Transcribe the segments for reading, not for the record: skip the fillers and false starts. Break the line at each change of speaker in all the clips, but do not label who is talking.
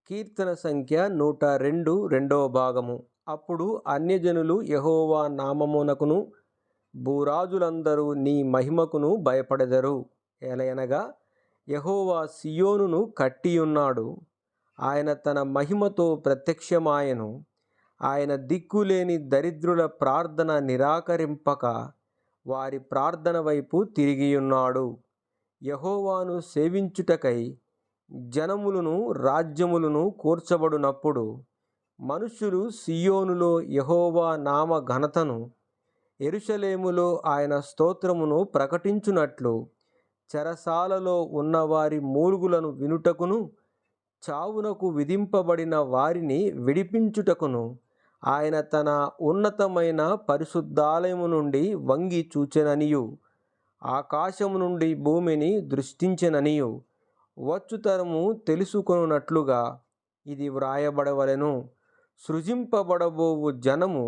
కీర్తన సంఖ్య 102 రెండవ భాగము. అప్పుడు అన్యజనులు యెహోవా నామమునకును భూరాజులందరూ నీ మహిమకును భయపడెదరు. ఏలయనగా యెహోవా సియోనును కట్టియున్నాడు. ఆయన తన మహిమతో ప్రత్యక్షమాయెను. ఆయన దిక్కులేని దరిద్రుల ప్రార్థన నిరాకరింపక వారి ప్రార్థన వైపు తిరిగియున్నాడు. యెహోవాను సేవించుటకై జనములను రాజ్యములను కూర్చబడినప్పుడు మనుష్యులు సియోనులో యెహోవా నామ ఘనతను, యెరూషలేములో ఆయన స్తోత్రమును ప్రకటించునట్లు చెరసాలలో ఉన్నవారి మూలుగులను వినుటకును, చావునకు విధింపబడిన వారిని విడిపించుటకును ఆయన తన ఉన్నతమైన పరిశుద్ధాలయము నుండి వంగి చూచెననియు, ఆకాశము నుండి భూమిని దృష్టించెననియు వచ్చుతరము తెలుసుకొనున్నట్లుగా ఇది వ్రాయబడవలెను. సృజింపబడబోవు జనము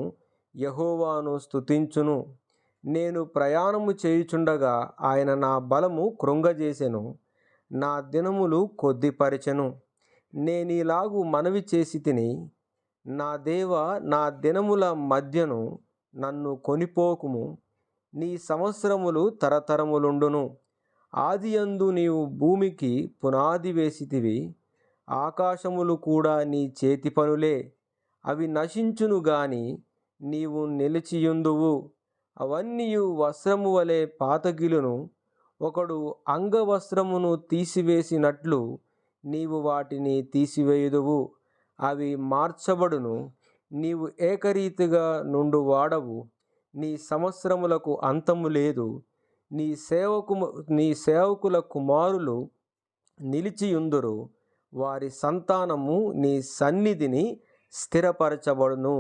యెహోవాను స్తుతించును. నేను ప్రయాణము చేయుచుండగా ఆయన నా బలము కృంగజేసెను, నా దినములు కొద్దిపరచెను. నేనీలాగు మనవి చేసి తిని, నా దేవా, నా దినముల మధ్యను నన్ను కొనిపోకుము. నీ సంవత్సరములు తరతరములుండును. ఆదియందు నీవు భూమికి పునాది వేసితివి. ఆకాశములు కూడా నీ చేతి పనులే. అవి నశించును గాని నీవు నిలిచియుందువు. అవన్నీయు వస్త్రము వలె పాతగిలును. ఒకడు అంగవస్త్రమును తీసివేసినట్లు నీవు వాటిని తీసివేయుదువు. అవి మార్చబడును. నీవు ఏకరీతిగా నుండువాడవు. నీ సంవత్సరములకు అంతము లేదు. నీ సేవకుల కుమారులు నిలిచియుందురు. వారి సంతానము నీ సన్నిధిని స్థిరపరచబడును.